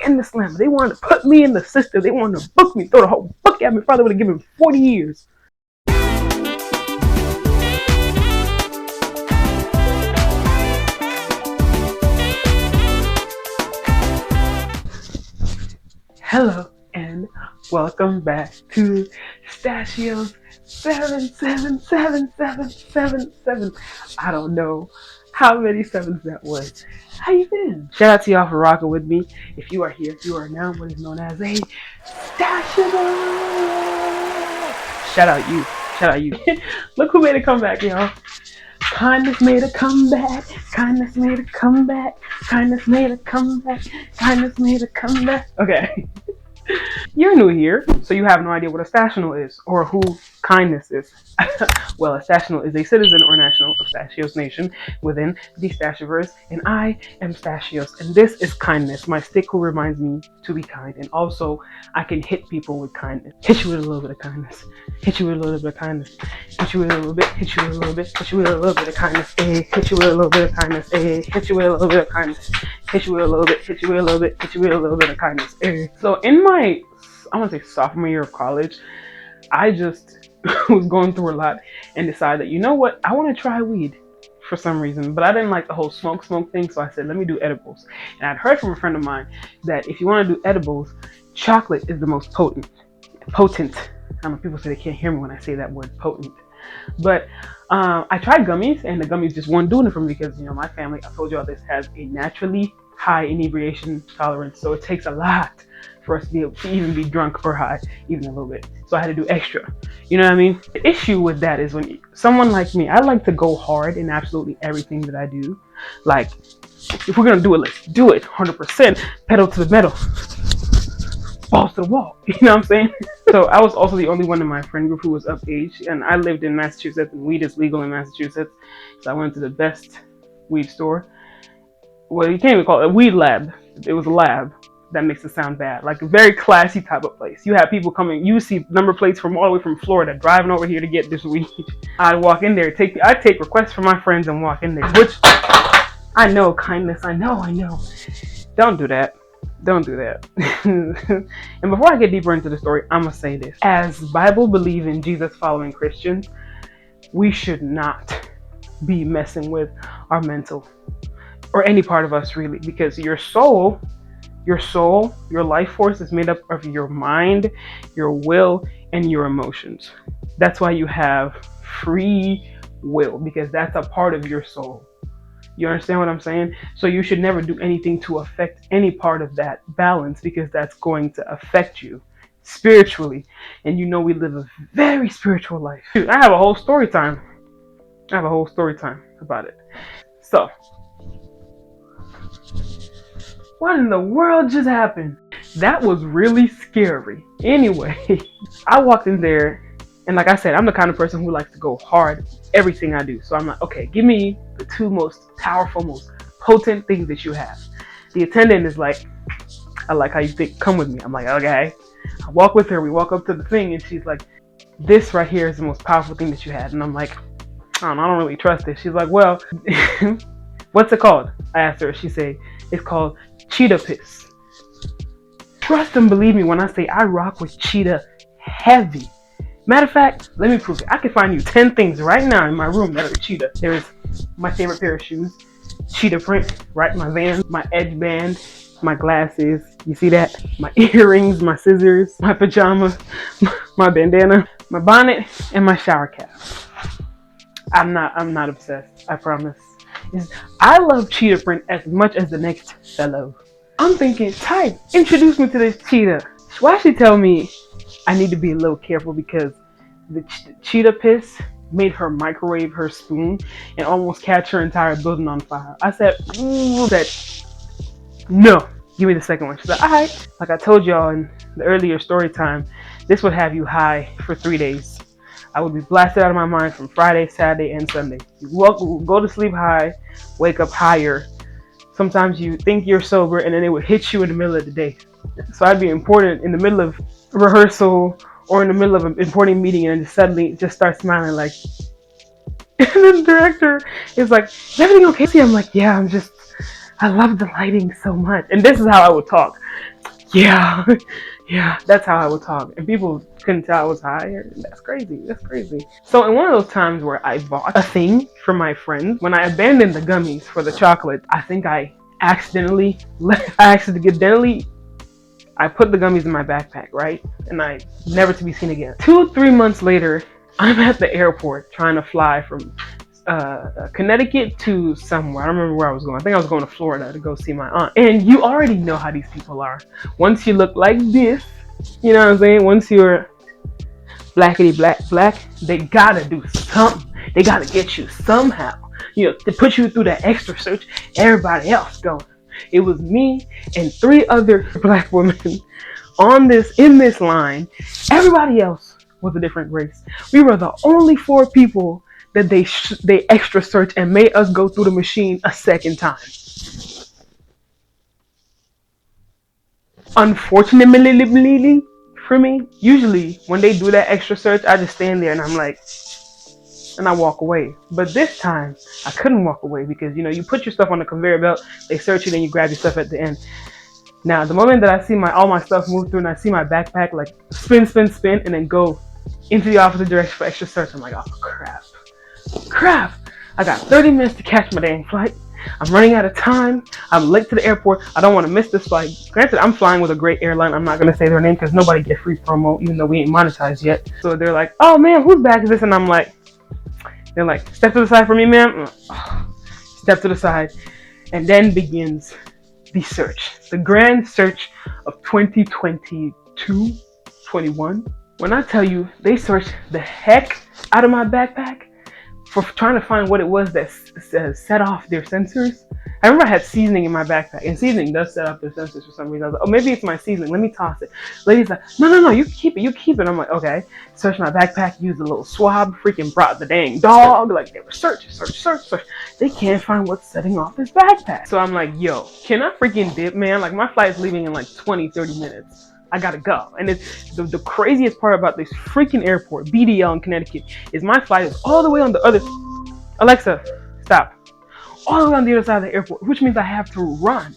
in the slammer. They wanted to put me in the system. They wanted to book me, throw the whole book at me. Probably would have given me 40 years. Hello and welcome back to Stashio's 77777. I don't know how many sevens that was. How you been? Shout out to y'all for rocking with me. If you are here, you are now what is known as a Stashio. Shout out you. Shout out you. Look who made a comeback, y'all. Kindness made a comeback. Kindness made a comeback. Kindness made a comeback. Kindness made a comeback. Okay. You're new here, so you have no idea what a stational is or who kindness is. Well, a stational is a citizen or national of Stachios Nation within the Stashiverse, and I am Stachios, and this is kindness, my stick who reminds me to be kind, and also I can hit people with kindness. Hit you with a little bit of kindness. Hit you with a little bit of kindness. Hit you with a little bit. Hit you with a little bit. Hit you with a little bit of kindness. Hit you with a little bit of kindness. Hit you with a little bit of kindness. Hit you with a little bit. Hit you with a little bit. Hit you with a little bit of kindness. So in my, I want to say sophomore year of college, I just was going through a lot and decided that, you know what, I want to try weed for some reason, but I didn't like the whole smoke thing, so I said, let me do edibles. And I'd heard from a friend of mine that if you want to do edibles, chocolate is the most potent. I don't know, people say they can't hear me when I say that word potent. But I tried gummies, and the gummies just weren't doing it for me because, you know, my family, I told y'all this, has a naturally high inebriation tolerance, so it takes a lot for us to be able to even be drunk or high, even a little bit. So I had to do extra. You know what I mean? The issue with that is when someone like me, I like to go hard in absolutely everything that I do. Like, if we're gonna do it, let's do it 100%, pedal to the metal, balls to the wall. You know what I'm saying? So I was also the only one in my friend group who was of age, and I lived in Massachusetts, and weed is legal in Massachusetts. So I went to the best weed store. Well, you can't even call it a weed lab. It was a lab. That makes it sound bad. Like a very classy type of place. You have people coming, you see number plates from all the way from Florida driving over here to get this weed. I'd walk in there, I take requests from my friends and walk in there, which I know, kindness, I know. Don't do that. Don't do that. And before I get deeper into the story, I'm gonna say this. As Bible believing, Jesus following Christians, we should not be messing with our mental or any part of us really, because your soul, your life force is made up of your mind, your will, and your emotions. That's why you have free will, because that's a part of your soul. You understand what I'm saying? So you should never do anything to affect any part of that balance, because that's going to affect you spiritually. And you know we live a very spiritual life. Dude, I have a whole story time about it. So, what in the world just happened? That was really scary. Anyway, I walked in there, and like I said, I'm the kind of person who likes to go hard everything I do. So I'm like, okay, give me the two most powerful, most potent things that you have. The attendant is like, I like how you think, come with me. I'm like, okay. I walk with her, we walk up to the thing, and she's like, this right here is the most powerful thing that you had. And I'm like, I don't really trust it. She's like, well, what's it called? I asked her. She said, it's called cheetah piss. Trust and believe me when I say I rock with cheetah heavy. Matter of fact, let me prove it. I can find you 10 things right now in my room that are cheetah. There's my favorite pair of shoes, cheetah print, right? My Vans, my edge band, my glasses. You see that? My earrings, my scissors, my pajamas, my bandana, my bonnet, and my shower cap. I'm not obsessed. I promise. I love cheetah print as much as the next fellow. I'm thinking, type, introduce me to this cheetah. Why she tell me I need to be a little careful because the cheetah piss made her microwave her spoon and almost catch her entire building on fire. I said, ooh, no, give me the second one. She's like, all right. Like I told y'all in the earlier story time, this would have you high for 3 days. I would be blasted out of my mind from Friday, Saturday, and Sunday. You go to sleep high, wake up higher. Sometimes you think you're sober, and then it would hit you in the middle of the day. So I'd be important in the middle of rehearsal or in the middle of an important meeting, and just suddenly just start smiling like. And then the director is like, "Is everything okay?" I'm like, "Yeah, I love the lighting so much." And this is how I would talk. Yeah, yeah, that's how I would talk. And people couldn't tell I was high. That's crazy. That's crazy. So in one of those times where I bought a thing for my friends, when I abandoned the gummies for the chocolate, I think I accidentally I put the gummies in my backpack, right? And I never to be seen again. 3 months later, I'm at the airport trying to fly from Connecticut to somewhere. I don't remember where I was going. I think I was going to Florida to go see my aunt. And you already know how these people are. Once you look like this, you know what I'm saying? Once you're blackity black, they gotta do something. They gotta get you somehow. You know, to put you through that extra search. Everybody else going. It was me and 3 other black women in this line. Everybody else was a different race. We were the only 4 people that they extra searched and made us go through the machine a second time. Unfortunately for me, usually when they do that extra search, I just stand there and I'm like, and I walk away. But this time, I couldn't walk away because, you know, you put your stuff on the conveyor belt, they search it, and you grab your stuff at the end. Now, the moment that I see all my stuff move through and I see my backpack like spin, and then go into the opposite direction for extra search, I'm like, oh, crap. I got 30 minutes to catch my dang flight. I'm running out of time. I'm late to the airport. I don't want to miss this flight. Granted, I'm flying with a great airline. I'm not going to say their name because nobody get free promo, even though we ain't monetized yet. So they're like, oh, man, whose bag is this? And I'm like, they're like, step to the side for me, ma'am. Step to the side. And then begins the search. The grand search of 2022, 21. When I tell you, they searched the heck out of my backpack for trying to find what it was that set off their sensors. I remember I had seasoning in my backpack, and seasoning does set off their sensors for some reason. I was like, oh, maybe it's my seasoning. Let me toss it. Lady's like, no, you keep it. I'm like, okay. Searched my backpack, used a little swab, freaking brought the dang dog. Like, they were search. They can't find what's setting off this backpack. So I'm like, yo, can I freaking dip, man? Like, my flight's leaving in like 20, 30 minutes. I gotta go. And it's the craziest part about this freaking airport, BDL in Connecticut, is my flight is all the way on the other. Alexa, stop. All the way on the other side of the airport, which means I have to run.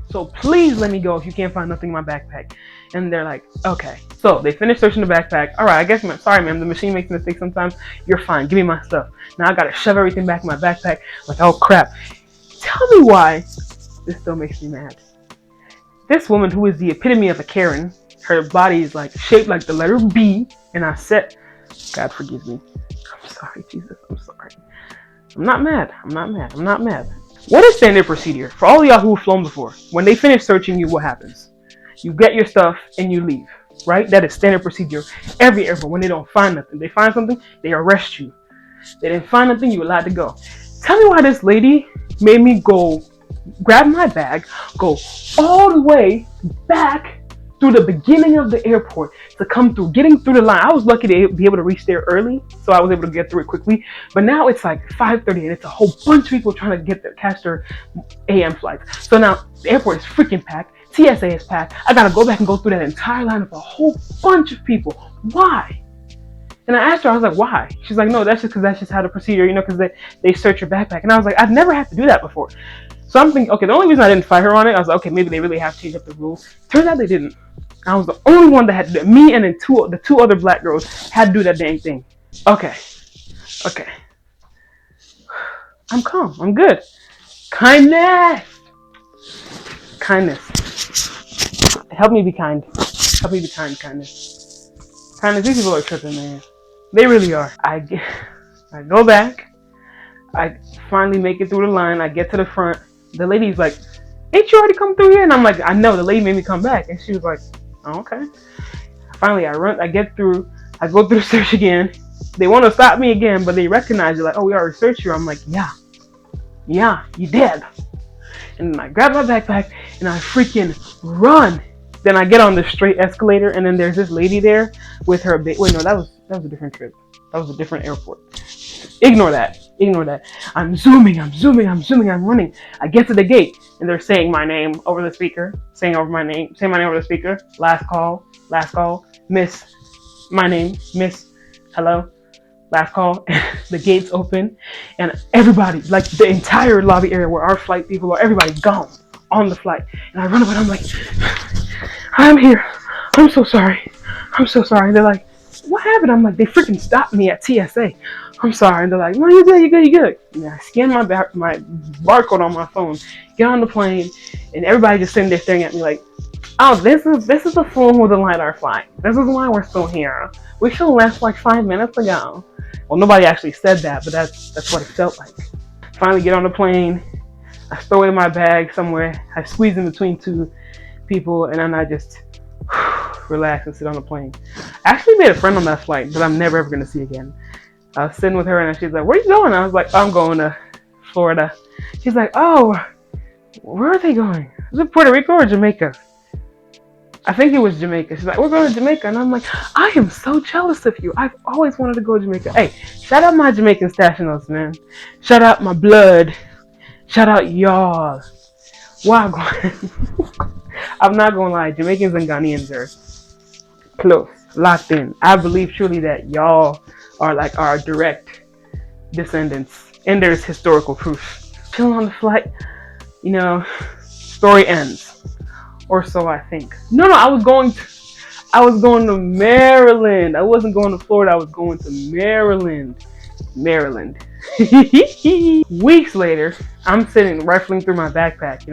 So please let me go if you can't find nothing in my backpack. And they're like, okay. So they finished searching the backpack. All right, I guess, sorry, ma'am. The machine makes mistakes sometimes. You're fine. Give me my stuff. Now I gotta shove everything back in my backpack. Like, oh crap. Tell me why this still makes me mad. This woman, who is the epitome of a Karen, her body is like shaped like the letter B, and I said, God forgive me. I'm sorry, Jesus. I'm sorry. I'm not mad. What is standard procedure? For all of y'all who have flown before, when they finish searching you, what happens? You get your stuff and you leave, right? That is standard procedure. Every airport, when they don't find nothing, they find something, they arrest you. They didn't find nothing, you're allowed to go. Tell me why this lady made me go grab my bag, go all the way back through the beginning of the airport to come through, getting through the line. I was lucky to be able to reach there early, so I was able to get through it quickly. But now it's like 5:30, and it's a whole bunch of people trying to catch their AM flights. So now the airport is freaking packed. TSA is packed. I gotta go back and go through that entire line of a whole bunch of people. Why? And I asked her, I was like, why? She's like, no, that's just how the procedure, because they search your backpack. And I was like, I've never had to do that before. So I'm thinking, okay, the only reason I didn't fight her on it, I was like, okay, maybe they really have to change up the rules. Turns out they didn't. I was the only one that had to do it. Me and then the 2 other black girls had to do that dang thing. Okay. I'm calm. I'm good. Kindness. Help me be kind. Kindness. These people are tripping, man. They really are. I go back. I finally make it through the line. I get to the front. The lady's like, ain't you already come through here? And I'm like, I know. The lady made me come back. And she was like, oh, okay. Finally, I get through. I go through the search again. They want to stop me again, but they recognize it. Like, oh, we already searched you. I'm like, yeah, you did. And then I grab my backpack and I freaking run. Then I get on the straight escalator, and then there's this lady there with her baby. Wait, no, that was a different trip. That was a different airport. Ignore that. I'm zooming, I'm running. I get to the gate, and they're saying my name over the speaker. Saying my name over the speaker. Last call. Miss. My name, Miss. Hello. Last call. The gates open, and everybody, like the entire lobby area where our flight people are, everybody gone on the flight. And I run up and I'm like, I'm here. I'm so sorry. I'm so sorry. And they're like, what happened? I'm like, they freaking stopped me at TSA. I'm sorry. And they're like, no, you're good, you're good, you're good. And I scan my barcode on my phone, get on the plane, and everybody just sitting there staring at me like, oh, this is the phone with the LiDAR flying. This is why we're still here. We should have left like 5 minutes ago. Well, nobody actually said that, but that's what it felt like. Finally get on the plane. I throw it in my bag somewhere. I squeeze in between two people, and then I just relax and sit on the plane. I actually made a friend on that flight that I'm never ever gonna see again. I was sitting with her, and she's like, "Where are you going?" I was like, "I'm going to Florida." She's like, "Oh, where are they going? Is it Puerto Rico or Jamaica?" I think it was Jamaica. She's like, "We're going to Jamaica," and I'm like, "I am so jealous of you. I've always wanted to go to Jamaica." Hey, shout out my Jamaican stash notes, man. Shout out my blood. Shout out y'all. Wow, I'm not gonna lie, Jamaicans and Ghanaians are close, locked in. I believe truly that y'all are like our direct descendants, and there's historical proof. Chilling on the flight, story ends, or so I think. No, I was going to Maryland. I wasn't going to Florida. I was going to Maryland. Weeks later, I'm sitting rifling through my backpack.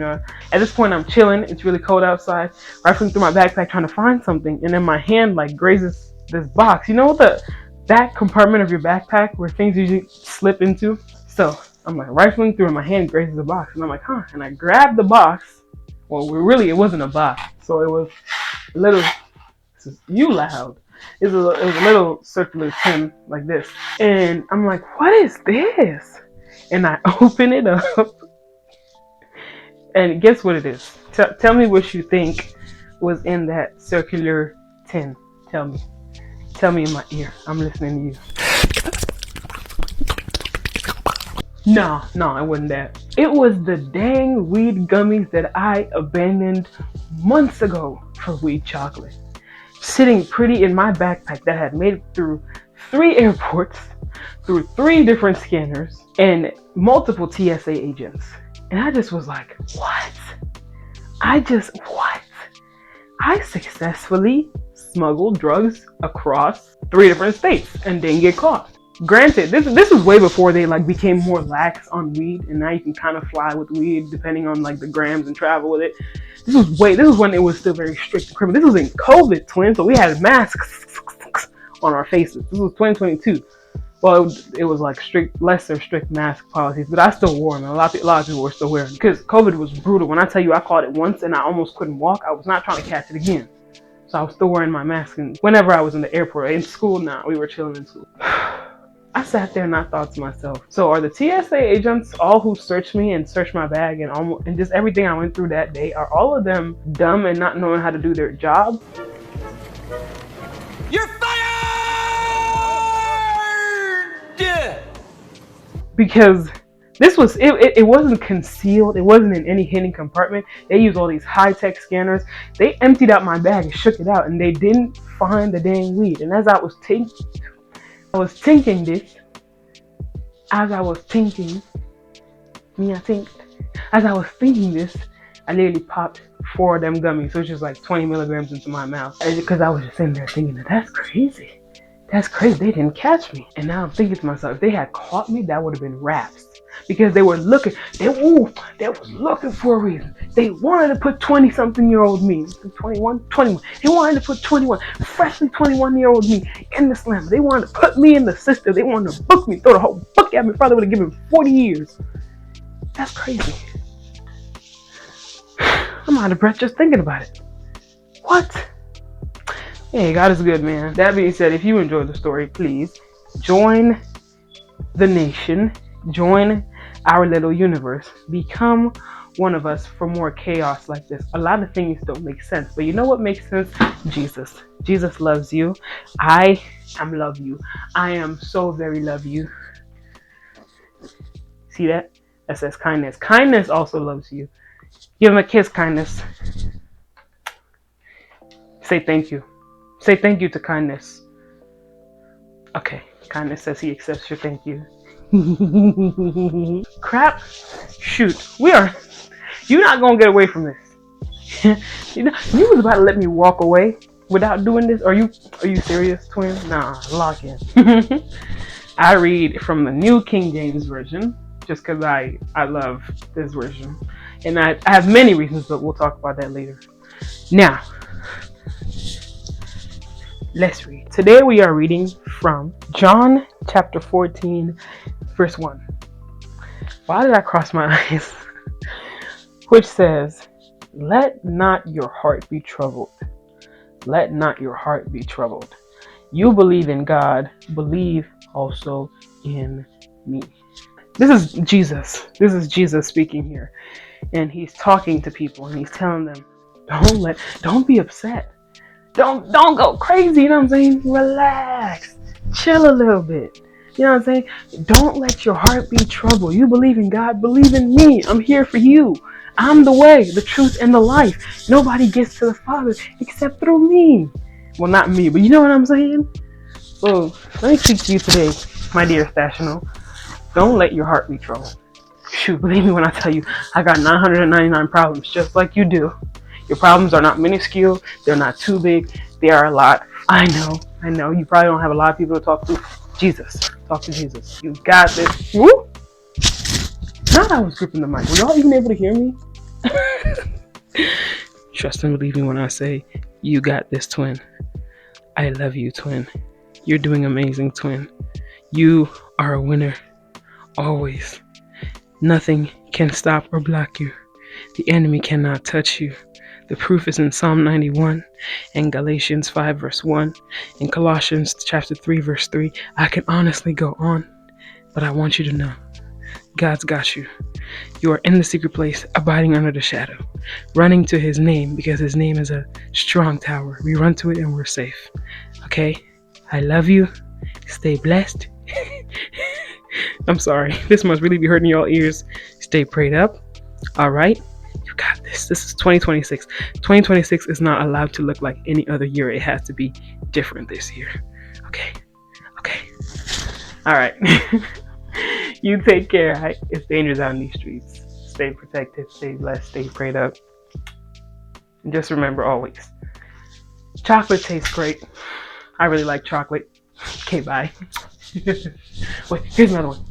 At this point, I'm chilling. It's really cold outside. Rifling through my backpack trying to find something, and then my hand like grazes this box. You know the back compartment of your backpack where things usually slip into. So I'm like rifling through, and my hand grazes the box, and I'm like, huh? And I grab the box. Well, really, it wasn't a box. So it was a little. You loud. It was a little circular tin like this. And I'm like, what is this? And I open it up. And guess what it is? Tell me what you think was in that circular tin. Tell me. Tell me in my ear. I'm listening to you. No, it wasn't that. It was the dang weed gummies that I abandoned months ago for weed chocolate. Sitting pretty in my backpack that had made it through 3 airports, through 3 different scanners, and multiple TSA agents. And I just was like, what? What? I successfully smuggled drugs across 3 different states and didn't get caught. Granted, this was way before they became more lax on weed, and now you can kind of fly with weed depending on the grams and travel with it. This was when it was still very strict and criminal. This was in COVID, twin, so we had masks on our faces. This was 2022. Well, it was lesser strict mask policies, but I still wore them. And a lot of people were still wearing them because COVID was brutal. When I tell you I caught it once and I almost couldn't walk, I was not trying to catch it again. So I was still wearing my mask, and whenever I was in the airport, in school now, we were chilling in school. I sat there and I thought to myself, so are the TSA agents, all who searched me and searched my bag and just everything I went through that day, are all of them dumb and not knowing how to do their job? You're fired! Because this was, it wasn't concealed. It wasn't in any hidden compartment. They used all these high-tech scanners. They emptied out my bag and shook it out, and they didn't find the dang weed. And as I was thinking this, I literally popped 4 of them gummies, so it's just 20 milligrams into my mouth. Because I was just sitting there thinking, that's crazy. That's crazy. They didn't catch me. And now I'm thinking to myself, if they had caught me, that would have been raps. Because they were looking, they was looking for a reason. They wanted to put 20-something-year-old me, 21. They wanted to put freshly 21-year-old me in the slammer. They wanted to put me in the system. They wanted to book me, throw the whole book at me. Probably would have given 40 years. That's crazy. I'm out of breath just thinking about it. What? Hey, God is good, man. That being said, if you enjoyed the story, please join the nation. Join our little universe. Become one of us for more chaos like this. A lot of things don't make sense, but you know what makes sense? Jesus. Jesus loves you. I love you. I am so very love you. See that? That says kindness. Kindness also loves you. Give him a kiss, kindness. Say thank you. Say thank you to kindness. Okay. Kindness says he accepts your thank you. Crap. Shoot. You're not gonna get away from this. You was about to let me walk away without doing this. Are you serious, twin? Nah, lock in. I read from the New King James Version just because I love this version. And I have many reasons, but we'll talk about that later. Now, let's read. Today we are reading from John chapter 14, verse 1. Why did I cross my eyes? Which says, "Let not your heart be troubled. Let not your heart be troubled. You believe in God, believe also in me." This is Jesus. This is Jesus speaking here. And he's talking to people and he's telling them, don't be upset. Don't go crazy, you know what I'm saying? Relax. Chill a little bit. You know what I'm saying? Don't let your heart be troubled. You believe in God, believe in me. I'm here for you. I'm the way, the truth, and the life. Nobody gets to the Father except through me. Well, not me, but you know what I'm saying? So, let me speak to you today, my dear Stational. Don't let your heart be troubled. Shoot, believe me when I tell you, I got 999 problems just like you do. Your problems are not minuscule. They're not too big. They are a lot. I know. You probably don't have a lot of people to talk to. Jesus. Talk to Jesus. You got this. Woo! Not I was gripping the mic. Were y'all even able to hear me? Trust and believe me when I say, you got this, twin. I love you, twin. You're doing amazing, twin. You are a winner. Always. Nothing can stop or block you. The enemy cannot touch you. The proof is in Psalm 91 and Galatians 5 verse 1 and Colossians chapter 3 verse 3. I can honestly go on, but I want you to know God's got you. You are in the secret place, abiding under the shadow, running to his name because his name is a strong tower. We run to it and we're safe. Okay? I love you. Stay blessed. I'm sorry. This must really be hurting y'all ears. Stay prayed up. All right? You got this. This is 2026. 2026 is not allowed to look like any other year. It has to be different this year. Okay? All right. You take care. Right? It's dangerous out in these streets. Stay protected. Stay blessed. Stay prayed up. And just remember always, chocolate tastes great. I really like chocolate. Okay, bye. Wait, here's another one.